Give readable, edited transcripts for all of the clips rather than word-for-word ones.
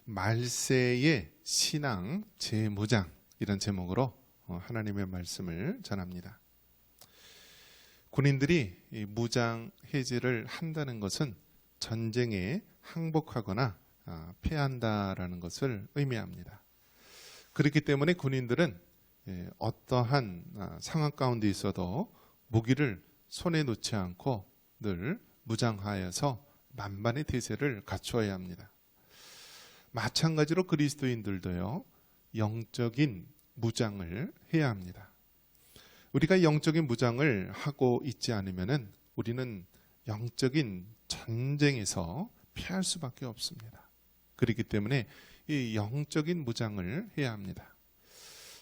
말세의 신앙 재무장, 이런 제목으로 하나님의 말씀을 전합니다. 군인들이 이 무장 해제를 한다는 것은 전쟁에 항복하거나 패한다라는 것을 의미합니다. 그렇기 때문에 군인들은 어떠한 상황 가운데 있어도 무기를 손에 놓지 않고 늘 무장하여서 만반의 태세를 갖추어야 합니다. 마찬가지로 그리스도인들도요, 영적인 무장을 해야 합니다. 우리가 영적인 무장을 하고 있지 않으면은 우리는 영적인 전쟁에서 피할 수밖에 없습니다. 그렇기 때문에 이 영적인 무장을 해야 합니다.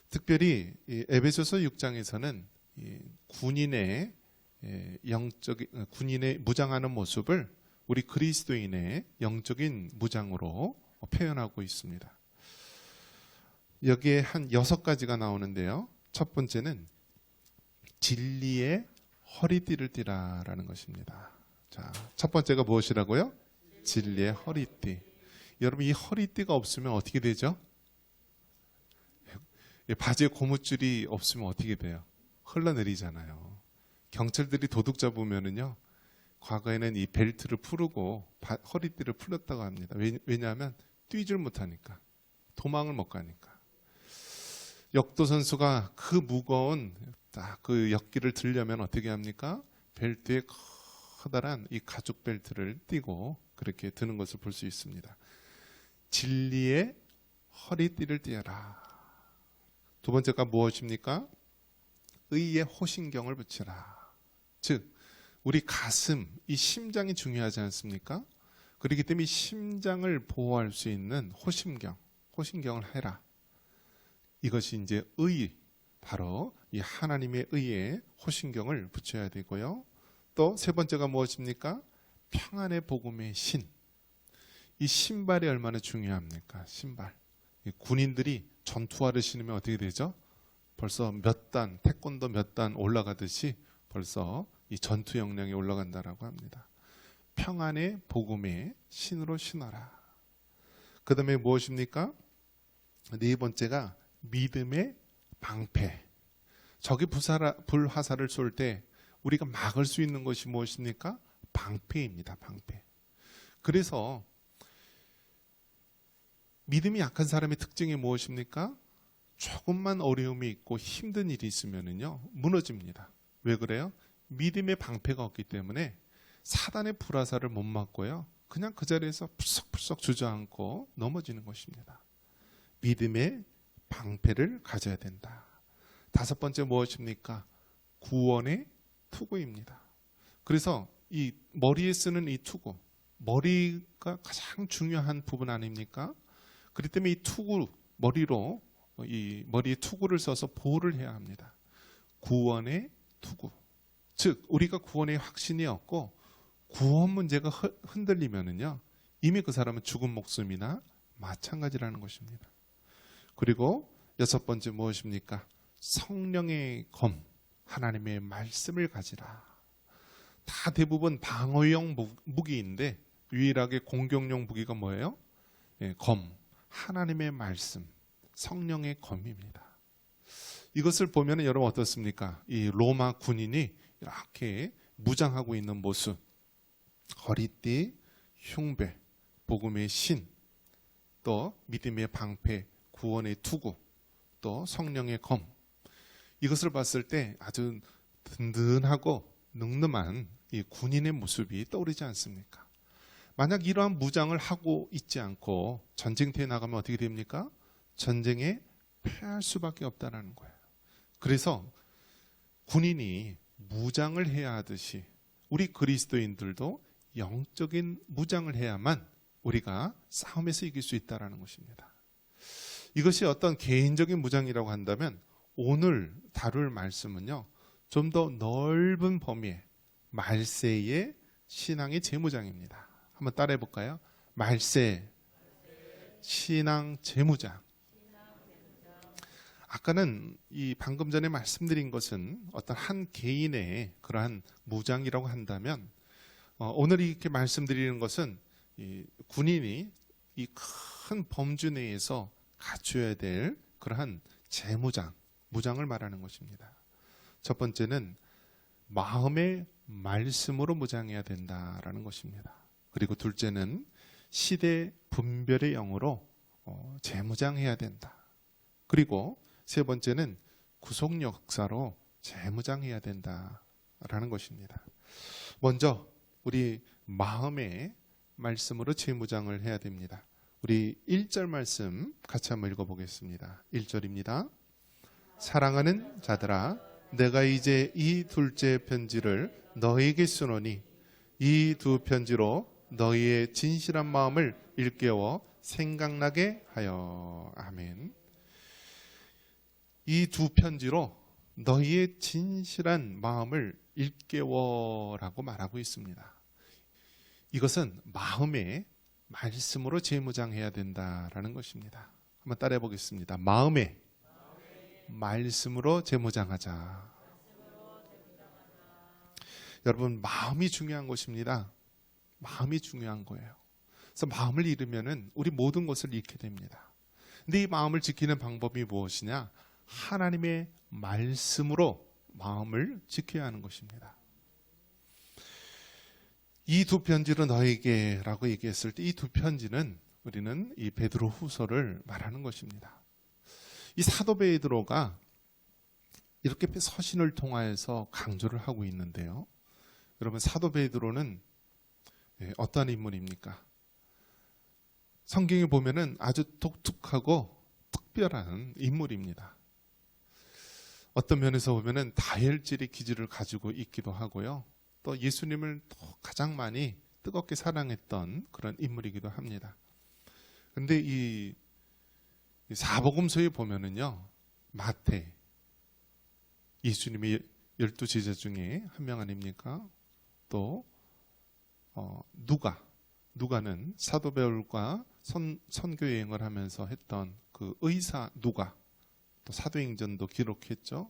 특별히 이 에베소서 6장에서는 이 군인의 군인의 무장하는 모습을 우리 그리스도인의 영적인 무장으로 표현하고 있습니다. 여기에 한 6가지가 나오는데요. 첫 번째는 진리의 허리띠를 띠라라는 것입니다. 자, 첫 번째가 무엇이라고요? 진리의 허리띠. 여러분, 이 허리띠가 없으면 어떻게 되죠? 바지에 고무줄이 없으면 어떻게 돼요? 흘러내리잖아요. 경찰들이 도둑 잡으면은요, 과거에는 이 벨트를 풀고 허리띠를 풀었다고 합니다. 왜냐하면 뛰질 못하니까, 도망을 못 가니까. 역도 선수가 그 무거운 딱 그 역기를 들려면 어떻게 합니까? 벨트에 커다란 이 가죽 벨트를 띠고 그렇게 드는 것을 볼 수 있습니다. 진리의 허리띠를 띠어라. 두 번째가 무엇입니까? 의의 호신경을 붙여라. 즉, 우리 가슴, 이 심장이 중요하지 않습니까? 그렇기 때문에 이 심장을 보호할 수 있는 호신경을 해라. 이것이 이제 의, 바로 이 하나님의 의에 호신경을 붙여야 되고요. 또 세 번째가 무엇입니까? 평안의 복음의 신. 이 신발이 얼마나 중요합니까? 신발. 군인들이 전투화를 신으면 어떻게 되죠? 벌써 몇 단, 태권도 몇 단 올라가듯이 벌써 이 전투 역량이 올라간다라고 합니다. 평안의 복음의 신으로 신어라. 그 다음에 무엇입니까? 네 번째가 믿음의 방패. 적이 불화살을 쏠 때 우리가 막을 수 있는 것이 무엇입니까? 방패입니다. 방패. 그래서 믿음이 약한 사람의 특징이 무엇입니까? 조금만 어려움이 있고 힘든 일이 있으면은요, 무너집니다. 왜 그래요? 믿음의 방패가 없기 때문에 사단의 불화살을 못 맞고요, 그냥 그 자리에서 푸석푸석 주저앉고 넘어지는 것입니다. 믿음의 방패를 가져야 된다. 다섯 번째 무엇입니까? 구원의 투구입니다. 그래서 이 머리에 쓰는 이 투구, 머리가 가장 중요한 부분 아닙니까? 그렇기 때문에 이 투구, 머리로 이 머리에 투구를 써서 보호를 해야 합니다. 구원의 투구. 즉, 우리가 구원의 확신이 없고 구원 문제가 흔들리면은요, 이미 그 사람은 죽은 목숨이나 마찬가지라는 것입니다. 그리고 여섯 번째 무엇입니까? 성령의 검, 하나님의 말씀을 가지라. 다 대부분 방어용 무기인데 유일하게 공격용 무기가 뭐예요? 검, 하나님의 말씀, 성령의 검입니다. 이것을 보면 여러분 어떻습니까? 이 로마 군인이 이렇게 무장하고 있는 모습, 허리띠, 흉배, 복음의 신, 또 믿음의 방패, 구원의 투구, 또 성령의 검, 이것을 봤을 때 아주 든든하고 늠름한 이 군인의 모습이 떠오르지 않습니까? 만약 이러한 무장을 하고 있지 않고 전쟁터에 나가면 어떻게 됩니까? 전쟁에 패할 수밖에 없다는 거예요. 그래서 군인이 무장을 해야 하듯이 우리 그리스도인들도 영적인 무장을 해야만 우리가 싸움에서 이길 수 있다는 것입니다. 이것이 어떤 개인적인 무장이라고 한다면 오늘 다룰 말씀은요, 좀 더 넓은 범위의 말세의 신앙의 재무장입니다. 한번 따라해 볼까요? 말세, 신앙 재무장. 아까는 이 방금 전에 말씀드린 것은 어떤 한 개인의 그러한 무장이라고 한다면, 오늘 이렇게 말씀드리는 것은 이 군인이 이 큰 범주 내에서 갖춰야 될 그러한 재무장, 무장을 말하는 것입니다. 첫 번째는 마음의 말씀으로 무장해야 된다라는 것입니다. 그리고 둘째는 시대 분별의 영으로 재무장해야 된다. 그리고 세 번째는 구속 역사로 재무장해야 된다라는 것입니다. 먼저 우리 마음의 말씀으로 재무장을 해야 됩니다. 우리 1절 말씀 같이 한번 읽어보겠습니다. 1절입니다. 사랑하는 자들아, 내가 이제 이 둘째 편지를 너에게 쓰노니 이 두 편지로 너희의 진실한 마음을 일깨워 생각나게 하여. 아멘. 이 두 편지로 너희의 진실한 마음을 일깨워라고 말하고 있습니다. 이것은 마음의 말씀으로 재무장해야 된다라는 것입니다. 한번 따라해 보겠습니다. 마음의 말씀으로 재무장하자. 여러분, 마음이 중요한 것입니다. 마음이 중요한 거예요. 그래서 마음을 잃으면은 우리 모든 것을 잃게 됩니다. 근데 이 마음을 지키는 방법이 무엇이냐? 하나님의 말씀으로 마음을 지켜야 하는 것입니다. 이 두 편지로 너에게라고 얘기했을 때 이 두 편지는 우리는 이 베드로 후서를 말하는 것입니다. 이 사도 베드로가 이렇게 서신을 통하여서 강조를 하고 있는데요. 여러분, 사도 베드로는 어떤 인물입니까? 성경에 보면은 아주 독특하고 특별한 인물입니다. 어떤 면에서 보면은 다혈질의 기질을 가지고 있기도 하고요. 또 예수님을 가장 많이 뜨겁게 사랑했던 그런 인물이기도 합니다. 그런데 이 사복음서에 보면은요, 마태, 예수님의 12제자 중에 한 명 아닙니까? 또 누가는 사도 바울과 선교 여행을 하면서 했던 그 의사 누가, 또 사도행전도 기록했죠.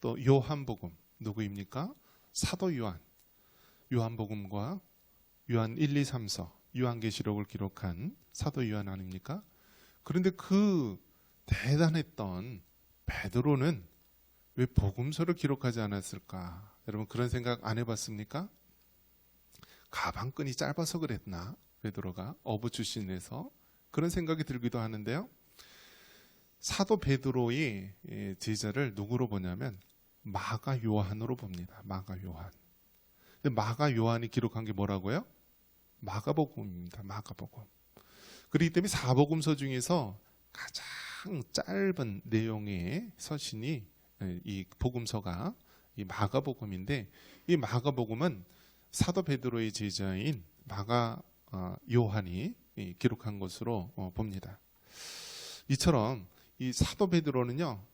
또 요한복음 누구입니까? 사도 요한복음과 요한 1, 2, 3서, 요한계시록을 기록한 사도 요한 아닙니까? 그런데 그 대단했던 베드로는 왜 복음서를 기록하지 않았을까? 여러분, 그런 생각 안 해봤습니까? 가방끈이 짧아서 그랬나? 베드로가 어부 출신에서 그런 생각이 들기도 하는데요. 사도 베드로의 제자를 누구로 보냐면 마가 요한으로 봅니다. 마가 요한. 근데 마가 요한이 기록한 게 뭐라고요? 마가복음입니다. 마가복음. 그렇기 때문에 사복음서 중에서 가장 짧은 내용의 서신이 이 복음서가 이 마가복음인데, 이 마가복음은 사도 베드로의 제자인 마가 요한이 기록한 것으로 봅니다. 이처럼 이 사도 베드로는요,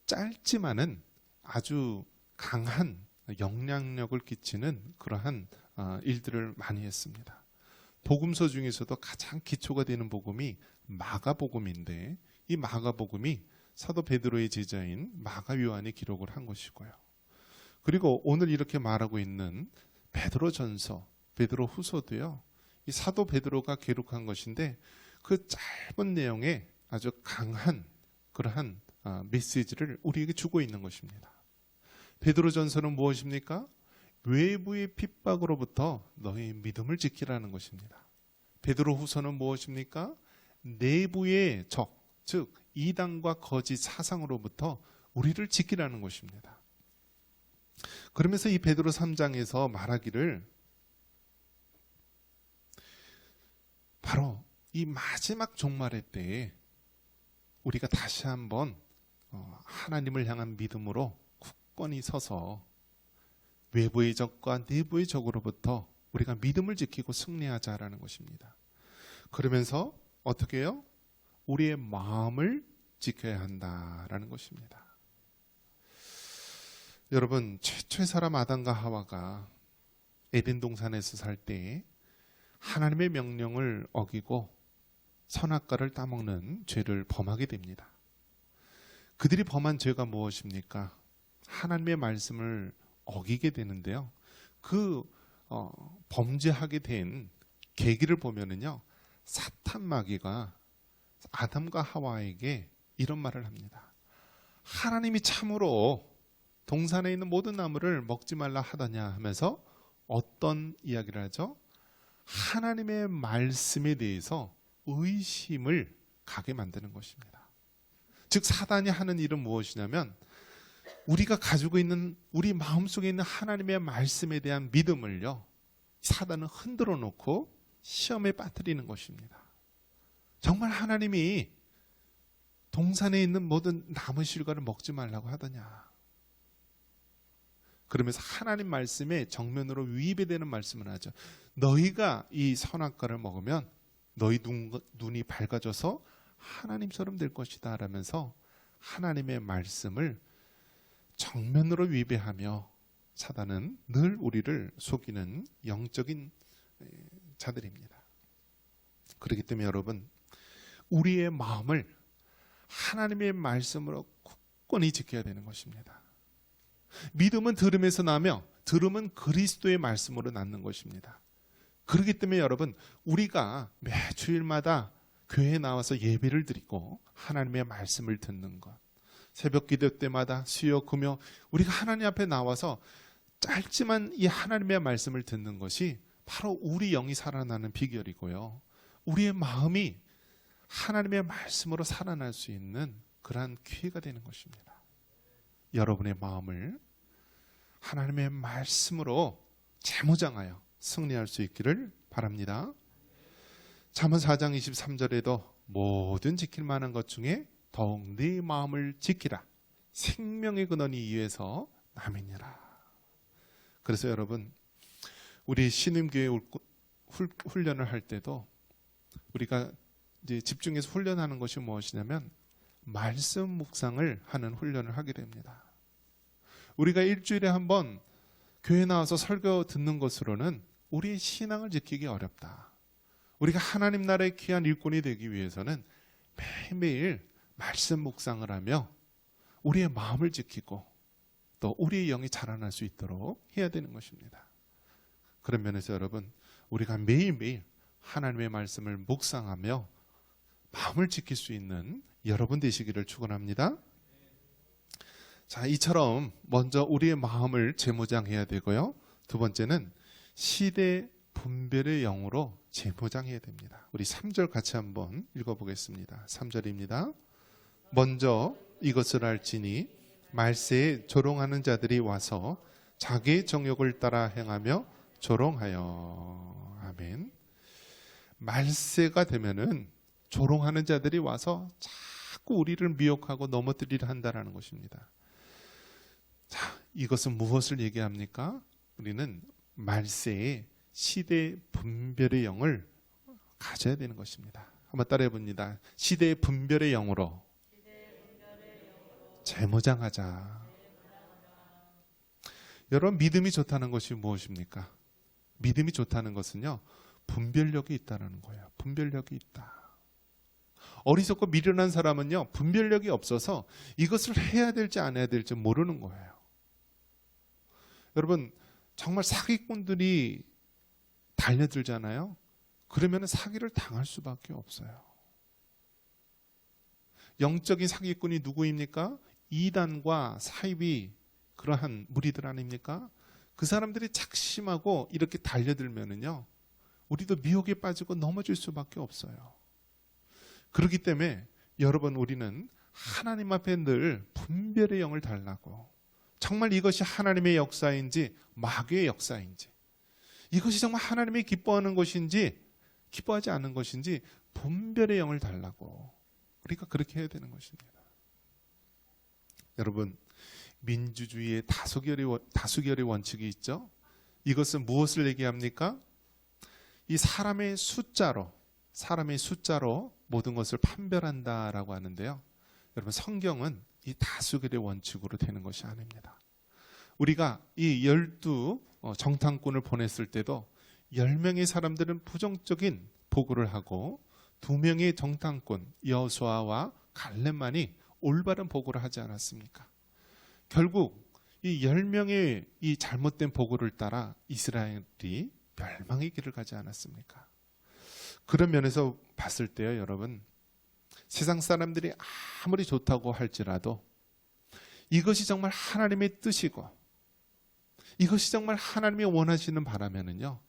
짧지만은 아주 강한 영향력을 끼치는 그러한 일들을 많이 했습니다. 복음서 중에서도 가장 기초가 되는 복음이 마가복음인데, 이 마가복음이 사도 베드로의 제자인 마가 요한이 기록을 한 것이고요. 그리고 오늘 이렇게 말하고 있는 베드로전서, 베드로후서도요, 이 사도 베드로가 기록한 것인데, 그 짧은 내용에 아주 강한 그러한 메시지를 우리에게 주고 있는 것입니다. 베드로전서는 무엇입니까? 외부의 핍박으로부터 너의 믿음을 지키라는 것입니다. 베드로후서는 무엇입니까? 내부의 적, 즉 이단과 거짓 사상으로부터 우리를 지키라는 것입니다. 그러면서 이 베드로 3장에서 말하기를, 바로 이 마지막 종말의 때에 우리가 다시 한번 하나님을 향한 믿음으로 굳건히 서서 외부의 적과 내부의 적으로부터 우리가 믿음을 지키고 승리하자라는 것입니다. 그러면서 어떻게 해요? 우리의 마음을 지켜야 한다라는 것입니다. 여러분, 최초의 사람 아담과 하와가 에덴 동산에서 살 때 하나님의 명령을 어기고 선악과를 따먹는 죄를 범하게 됩니다. 그들이 범한 죄가 무엇입니까? 하나님의 말씀을 어기게 되는데요. 그 범죄하게 된 계기를 보면은요, 사탄 마귀가 아담과 하와에게 이런 말을 합니다. 하나님이 참으로 동산에 있는 모든 나무를 먹지 말라 하더냐 하면서 어떤 이야기를 하죠? 하나님의 말씀에 대해서 의심을 가게 만드는 것입니다. 즉 사단이 하는 일은 무엇이냐면 우리가 가지고 있는 우리 마음속에 있는 하나님의 말씀에 대한 믿음을요, 사단은 흔들어 놓고 시험에 빠뜨리는 것입니다. 정말 하나님이 동산에 있는 모든 나무 실과를 먹지 말라고 하더냐. 그러면서 하나님 말씀에 정면으로 위배되는 말씀을 하죠. 너희가 이 선악과를 먹으면 너희 눈이 밝아져서 하나님처럼 될 것이다 라면서 하나님의 말씀을 정면으로 위배하며 사단은 늘 우리를 속이는 영적인 자들입니다. 그렇기 때문에 여러분, 우리의 마음을 하나님의 말씀으로 굳건히 지켜야 되는 것입니다. 믿음은 들음에서 나며 들음은 그리스도의 말씀으로 낳는 것입니다. 그렇기 때문에 여러분, 우리가 매 주일마다 교회에 나와서 예배를 드리고 하나님의 말씀을 듣는 것, 새벽 기도 때마다 수요 금요 우리가 하나님 앞에 나와서 짧지만 이 하나님의 말씀을 듣는 것이 바로 우리 영이 살아나는 비결이고요, 우리의 마음이 하나님의 말씀으로 살아날 수 있는 그러한 기회가 되는 것입니다. 여러분의 마음을 하나님의 말씀으로 재무장하여 승리할 수 있기를 바랍니다. 잠언 4장 23절에도 모든 지킬 만한 것 중에 더욱 네 마음을 지키라. 생명의 근원이 이에서 남이니라. 그래서 여러분, 우리 신임교회 훈련을 할 때도 우리가 이제 집중해서 훈련하는 것이 무엇이냐면 말씀 묵상을 하는 훈련을 하게 됩니다. 우리가 일주일에 한 번 교회 나와서 설교 듣는 것으로는 우리의 신앙을 지키기 어렵다. 우리가 하나님 나라의 귀한 일꾼이 되기 위해서는 매일매일 말씀 묵상을 하며 우리의 마음을 지키고 또 우리의 영이 자라날 수 있도록 해야 되는 것입니다. 그런 면에서 여러분, 우리가 매일매일 하나님의 말씀을 묵상하며 마음을 지킬 수 있는 여러분 되시기를 축원합니다. 자, 이처럼 먼저 우리의 마음을 재무장해야 되고요, 두 번째는 시대 분별의 영으로 재무장해야 됩니다. 우리 3절 같이 한번 읽어보겠습니다. 3절입니다. 먼저 이것을 알지니 말세에 조롱하는 자들이 와서 자기의 정욕을 따라 행하며 조롱하여. 아멘. 말세가 되면은 조롱하는 자들이 와서 자꾸 우리를 미혹하고 넘어뜨리려 한다는 것입니다. 자, 이것은 무엇을 얘기합니까? 우리는 말세에 시대 분별의 영을 가져야 되는 것입니다. 한번 따라해 봅니다. 시대 분별의 영으로 재무장하자. 여러분, 믿음이 좋다는 것이 무엇입니까? 믿음이 좋다는 것은요, 분별력이 있다는 거예요. 분별력이 있다. 어리석고 미련한 사람은요, 분별력이 없어서 이것을 해야 될지 안 해야 될지 모르는 거예요. 여러분, 정말 사기꾼들이 달려들잖아요. 그러면 사기를 당할 수밖에 없어요. 영적인 사기꾼이 누구입니까? 이단과 사입이 그러한 무리들 아닙니까? 그 사람들이 작심하고 이렇게 달려들면은요, 우리도 미혹에 빠지고 넘어질 수밖에 없어요. 그렇기 때문에 여러분, 우리는 하나님 앞에 늘 분별의 영을 달라고, 정말 이것이 하나님의 역사인지 마귀의 역사인지, 이것이 정말 하나님이 기뻐하는 것인지 기뻐하지 않는 것인지 분별의 영을 달라고 우리가 그렇게 해야 되는 것입니다. 여러분, 민주주의의 다수결의 원칙이 있죠. 이것은 무엇을 얘기합니까? 이 사람의 숫자로 모든 것을 판별한다라고 하는데요, 여러분, 성경은 이 다수결의 원칙으로 되는 것이 아닙니다. 우리가 이 12 정탐꾼을 보냈을 때도 10명의 사람들은 부정적인 보고를 하고 2명의 정탐꾼 여호수아와 갈렙만이 올바른 보고를 하지 않았습니까? 결국 이 10명의 이 잘못된 보고를 따라 이스라엘이 멸망의 길을 가지 않았습니까? 그런 면에서 봤을 때요, 여러분, 세상 사람들이 아무리 좋다고 할지라도 이것이 정말 하나님의 뜻이고 이것이 정말 하나님이 원하시는 바라면은요,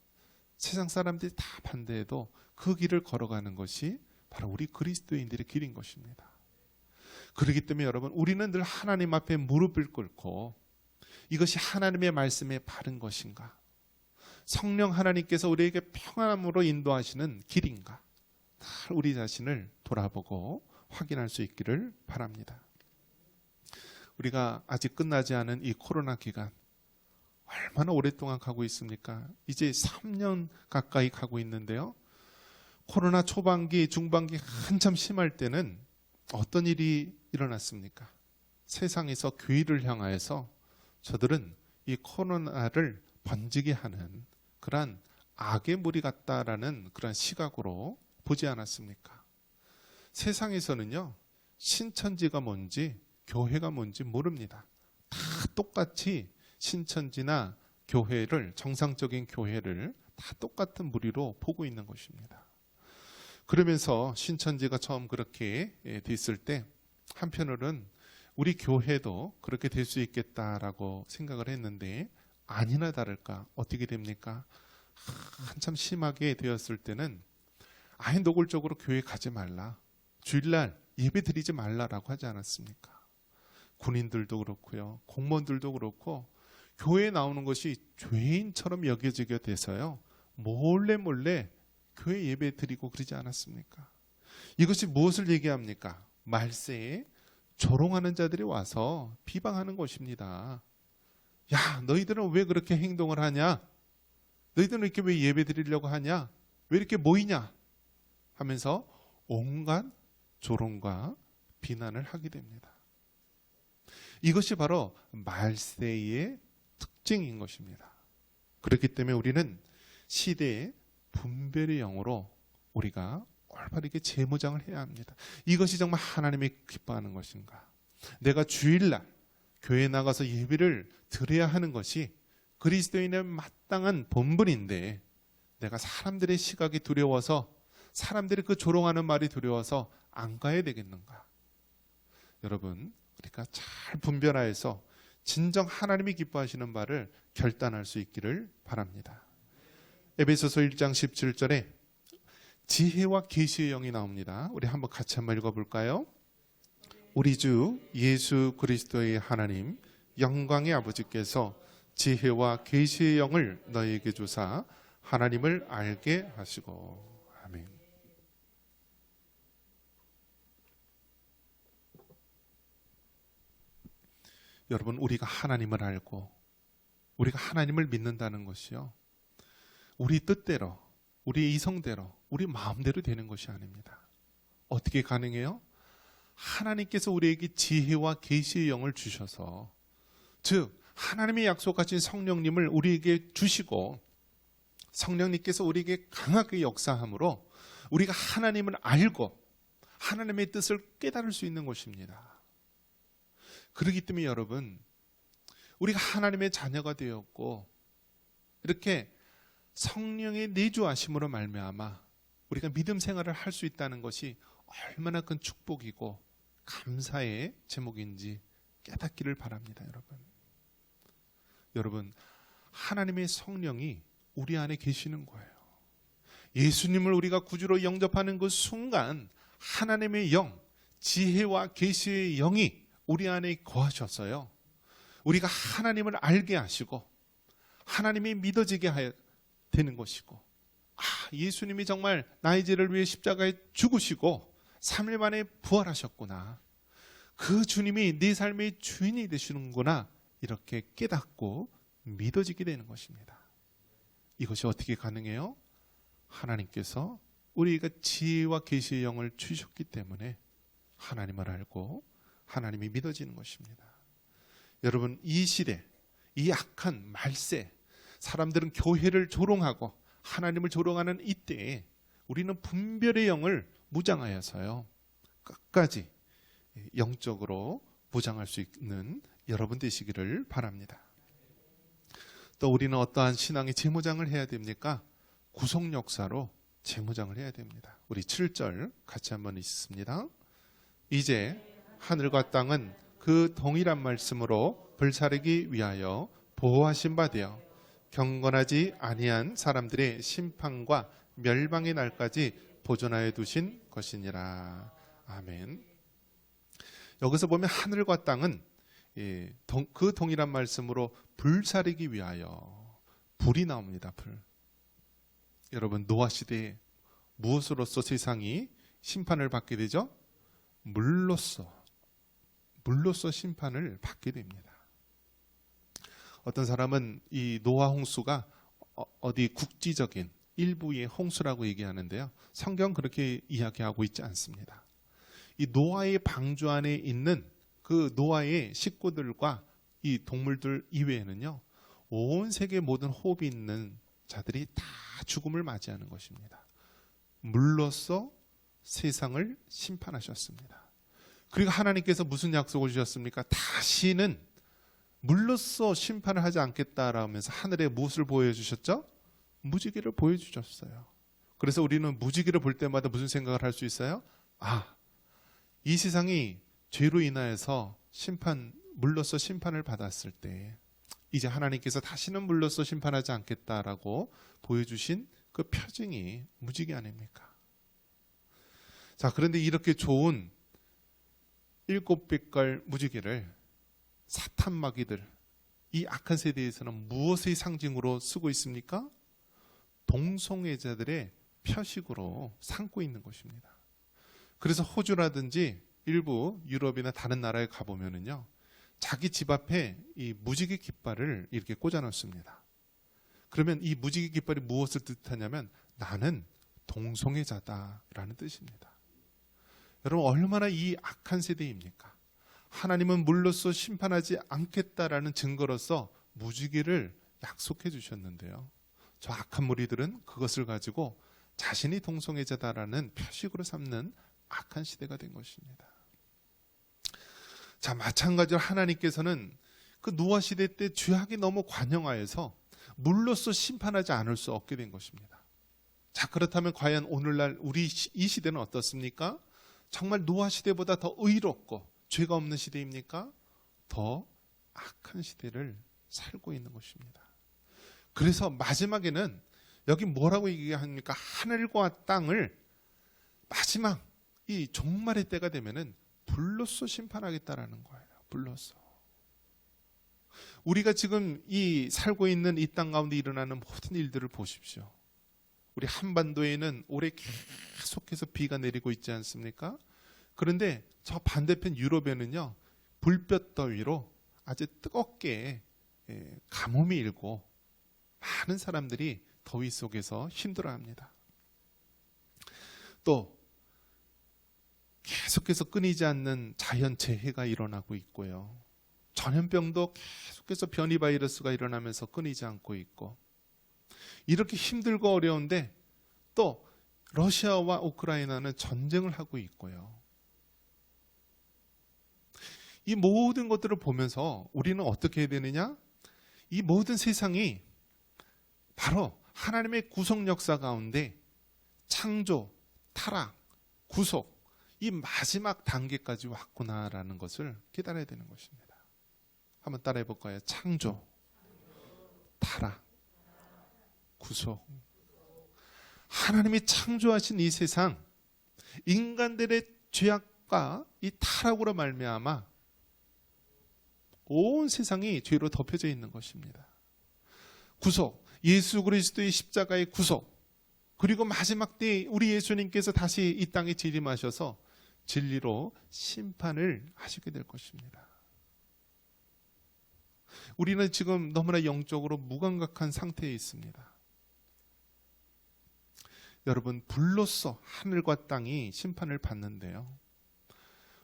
세상 사람들이 다 반대해도 그 길을 걸어가는 것이 바로 우리 그리스도인들의 길인 것입니다. 그렇기 때문에 여러분, 우리는 늘 하나님 앞에 무릎을 꿇고 이것이 하나님의 말씀에 바른 것인가, 성령 하나님께서 우리에게 평안함으로 인도하시는 길인가, 우리 자신을 돌아보고 확인할 수 있기를 바랍니다. 우리가 아직 끝나지 않은 이 코로나 기간 얼마나 오랫동안 가고 있습니까? 이제 3년 가까이 가고 있는데요. 코로나 초반기, 중반기 한참 심할 때는 어떤 일이 일어났습니까? 세상에서 교회를 향하여서 저들은 이 코로나를 번지게 하는 그러한 악의 무리 같다라는 그런 시각으로 보지 않았습니까? 세상에서는요, 신천지가 뭔지 교회가 뭔지 모릅니다. 다 똑같이 신천지나 교회를, 정상적인 교회를 다 똑같은 무리로 보고 있는 것입니다. 그러면서 신천지가 처음 그렇게 됐을 때 한편으로는 우리 교회도 그렇게 될 수 있겠다라고 생각을 했는데, 아니나 다를까 어떻게 됩니까? 한참 심하게 되었을 때는 아예 노골적으로 교회 가지 말라, 주일날 예배 드리지 말라라고 하지 않았습니까? 군인들도 그렇고요, 공무원들도 그렇고 교회에 나오는 것이 죄인처럼 여겨지게 돼서요, 몰래 교회 예배 드리고 그러지 않았습니까? 이것이 무엇을 얘기합니까? 말세에 조롱하는 자들이 와서 비방하는 것입니다. 야, 너희들은 왜 그렇게 행동을 하냐? 너희들은 이렇게 왜 예배 드리려고 하냐? 왜 이렇게 모이냐? 하면서 온갖 조롱과 비난을 하게 됩니다. 이것이 바로 말세의 특징인 것입니다. 그렇기 때문에 우리는 시대의 분별의 영으로 우리가 올바르게 재무장을 해야 합니다. 이것이 정말 하나님이 기뻐하는 것인가? 내가 주일날 교회에 나가서 예배를 드려야 하는 것이 그리스도인의 마땅한 본분인데, 내가 사람들의 시각이 두려워서, 사람들이 그 조롱하는 말이 두려워서 안 가야 되겠는가? 여러분, 우리가 잘 분별하여서 진정 하나님이 기뻐하시는 바를 결단할 수 있기를 바랍니다. 에베소서 1장 17절에 지혜와 계시의 영이 나옵니다. 우리 한번 같이 한번 읽어볼까요? 우리 주 예수 그리스도의 하나님 영광의 아버지께서 지혜와 계시의 영을 너희에게 주사 하나님을 알게 하시고. 아멘. 여러분, 우리가 하나님을 알고 우리가 하나님을 믿는다는 것이요, 우리 뜻대로, 우리 이성대로, 우리 마음대로 되는 것이 아닙니다. 어떻게 가능해요? 하나님께서 우리에게 지혜와 계시의 영을 주셔서, 즉 하나님의 약속하신 성령님을 우리에게 주시고 성령님께서 우리에게 강하게 역사함으로 우리가 하나님을 알고 하나님의 뜻을 깨달을 수 있는 것입니다. 그렇기 때문에 여러분, 우리가 하나님의 자녀가 되었고 이렇게 성령의 내주하심으로 말미암아 우리가 믿음 생활을 할 수 있다는 것이 얼마나 큰 축복이고 감사의 제목인지 깨닫기를 바랍니다. 여러분, 하나님의 성령이 우리 안에 계시는 거예요. 예수님을 우리가 구주로 영접하는 그 순간 하나님의 영, 지혜와 계시의 영이 우리 안에 거하셨어요. 우리가 하나님을 알게 하시고 하나님이 믿어지게 되는 것이고, 예수님이 정말 나의 죄를 위해 십자가에 죽으시고 3일 만에 부활하셨구나, 그 주님이 내 삶의 주인이 되시는구나, 이렇게 깨닫고 믿어지게 되는 것입니다. 이것이 어떻게 가능해요? 하나님께서 우리가 지혜와 계시의 영을 주셨기 때문에 하나님을 알고 하나님이 믿어지는 것입니다. 여러분, 이 시대, 이 악한 말세, 사람들은 교회를 조롱하고 하나님을 조롱하는 이때에 우리는 분별의 영을 무장하여서요, 끝까지 영적으로 무장할 수 있는 여러분 되시기를 바랍니다. 또 우리는 어떠한 신앙의 재무장을 해야 됩니까? 구속 역사로 재무장을 해야 됩니다. 우리 7절 같이 한번 읽습니다. 이제 하늘과 땅은 그 동일한 말씀으로 불사르기 위하여 보호하신 바 되어 경건하지 아니한 사람들의 심판과 멸망의 날까지 보존하여 두신 것이니라. 아멘. 여기서 보면 하늘과 땅은 그 동일한 말씀으로 불사르기 위하여 불이 나옵니다. 불. 여러분, 노아 시대에 무엇으로서 세상이 심판을 받게 되죠? 물로써 심판을 받게 됩니다. 어떤 사람은 이 노아 홍수가 어디 국지적인 일부의 홍수라고 얘기하는데요. 성경 그렇게 이야기하고 있지 않습니다. 이 노아의 방주 안에 있는 그 노아의 식구들과 이 동물들 이외에는요, 온 세계 모든 호흡이 있는 자들이 다 죽음을 맞이하는 것입니다. 물로써 세상을 심판하셨습니다. 그리고 하나님께서 무슨 약속을 주셨습니까? 다시는 물로써 심판을 하지 않겠다라면서 하늘에 무엇을 보여주셨죠? 무지개를 보여주셨어요. 그래서 우리는 무지개를 볼 때마다 무슨 생각을 할 수 있어요? 이 세상이 죄로 인하여서 물로써 심판을 받았을 때 이제 하나님께서 다시는 물로써 심판하지 않겠다라고 보여주신 그 표징이 무지개 아닙니까? 자, 그런데 이렇게 좋은 7빛깔 무지개를 사탄 마귀들, 이 악한 세대에서는 무엇의 상징으로 쓰고 있습니까? 동성애자들의 표식으로 삼고 있는 것입니다. 그래서 호주라든지 일부 유럽이나 다른 나라에 가보면은요, 자기 집 앞에 이 무지개 깃발을 이렇게 꽂아 놓습니다. 그러면 이 무지개 깃발이 무엇을 뜻하냐면 나는 동성애자다라는 뜻입니다. 여러분, 얼마나 이 악한 세대입니까? 하나님은 물로써 심판하지 않겠다라는 증거로서 무지개를 약속해 주셨는데요. 저 악한 무리들은 그것을 가지고 자신이 동성애자다라는 표식으로 삼는 악한 시대가 된 것입니다. 자, 마찬가지로 하나님께서는 그 노아 시대 때 죄악이 너무 관영하여서 물로써 심판하지 않을 수 없게 된 것입니다. 자, 그렇다면 과연 오늘날 우리 이 시대는 어떻습니까? 정말 노아 시대보다 더 의롭고 죄가 없는 시대입니까? 더 악한 시대를 살고 있는 것입니다. 그래서 마지막에는 여기 뭐라고 얘기합니까? 하늘과 땅을 마지막 이 종말의 때가 되면은 불로써 심판하겠다라는 거예요. 불로써. 우리가 지금 이 살고 있는 이 땅 가운데 일어나는 모든 일들을 보십시오. 우리 한반도에는 올해 계속해서 비가 내리고 있지 않습니까? 그런데 저 반대편 유럽에는요, 불볕더위로 아주 뜨겁게 가뭄이 일고 많은 사람들이 더위 속에서 힘들어합니다. 또 계속해서 끊이지 않는 자연재해가 일어나고 있고요. 전염병도 계속해서 변이 바이러스가 일어나면서 끊이지 않고 있고, 이렇게 힘들고 어려운데 또 러시아와 우크라이나는 전쟁을 하고 있고요. 이 모든 것들을 보면서 우리는 어떻게 해야 되느냐? 이 모든 세상이 바로 하나님의 구속 역사 가운데 창조, 타락, 구속, 이 마지막 단계까지 왔구나라는 것을 깨달아야 되는 것입니다. 한번 따라해 볼까요? 창조, 타락, 구속. 하나님이 창조하신 이 세상, 인간들의 죄악과 이 타락으로 말미암아 온 세상이 죄로 덮여져 있는 것입니다. 구속, 예수 그리스도의 십자가의 구속, 그리고 마지막 때 우리 예수님께서 다시 이 땅에 재림하셔서 진리로 심판을 하시게 될 것입니다. 우리는 지금 너무나 영적으로 무감각한 상태에 있습니다. 여러분, 불로써 하늘과 땅이 심판을 받는데요,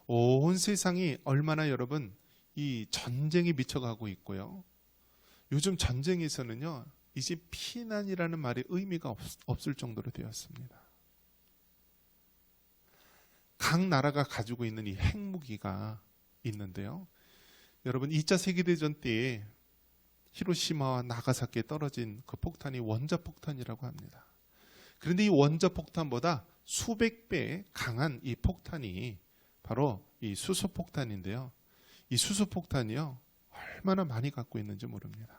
온 세상이 얼마나 여러분 이 전쟁이 미쳐가고 있고요. 요즘 전쟁에서는요, 이제 피난이라는 말의 의미가 없을 정도로 되었습니다. 각 나라가 가지고 있는 이 핵무기가 있는데요, 여러분 2차 세계대전 때에 히로시마와 나가사키에 떨어진 그 폭탄이 원자폭탄이라고 합니다. 그런데 이 원자 폭탄보다 수백 배 강한 이 폭탄이 바로 이 수소폭탄인데요. 이 수소폭탄이요, 얼마나 많이 갖고 있는지 모릅니다.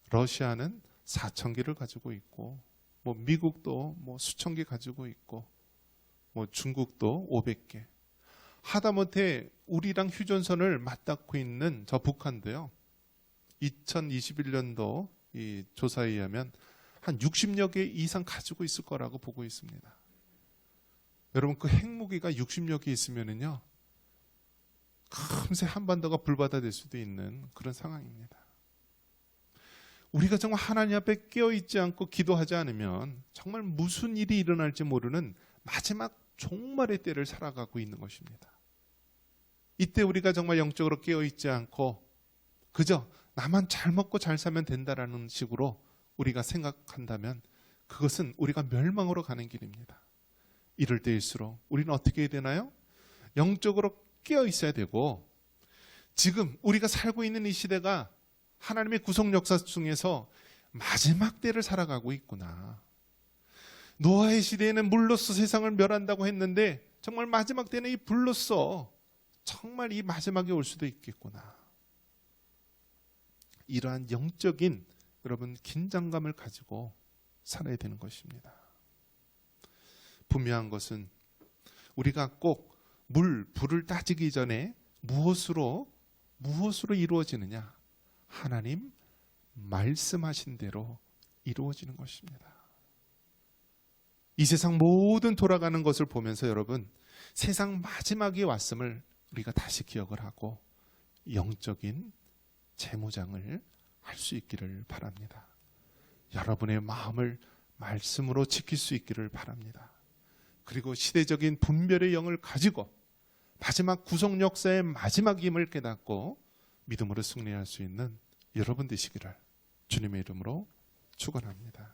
러시아는 4,000개를 가지고 있고, 뭐 미국도 뭐 수천 개 가지고 있고, 뭐 중국도 500개. 하다못해 우리랑 휴전선을 맞닿고 있는 저 북한도요, 2021년도 이 조사에 의하면 한 60여 개 이상 가지고 있을 거라고 보고 있습니다. 여러분, 그 핵무기가 60여 개 있으면은요, 금세 한반도가 불바다 될 수도 있는 그런 상황입니다. 우리가 정말 하나님 앞에 깨어있지 않고 기도하지 않으면 정말 무슨 일이 일어날지 모르는 마지막 종말의 때를 살아가고 있는 것입니다. 이때 우리가 정말 영적으로 깨어있지 않고 그저 나만 잘 먹고 잘 살면 된다라는 식으로 우리가 생각한다면 그것은 우리가 멸망으로 가는 길입니다. 이럴 때일수록 우리는 어떻게 해야 되나요? 영적으로 깨어 있어야 되고, 지금 우리가 살고 있는 이 시대가 하나님의 구속 역사 중에서 마지막 때를 살아가고 있구나. 노아의 시대에는 물로써 세상을 멸한다고 했는데 정말 마지막 때는 이 불로써 정말 이 마지막이 올 수도 있겠구나. 이러한 영적인 여러분 긴장감을 가지고 살아야 되는 것입니다. 분명한 것은 우리가 꼭 불을 따지기 전에 무엇으로 이루어지느냐? 하나님 말씀하신 대로 이루어지는 것입니다. 이 세상 모든 돌아가는 것을 보면서 여러분, 세상 마지막이 왔음을 우리가 다시 기억을 하고 영적인 재무장을 할 수 있기를 바랍니다. 여러분의 마음을 말씀으로 지킬 수 있기를 바랍니다. 그리고 시대적인 분별의 영을 가지고 마지막 구속 역사의 마지막임을 깨닫고 믿음으로 승리할 수 있는 여러분 되시기를 주님의 이름으로 축원합니다.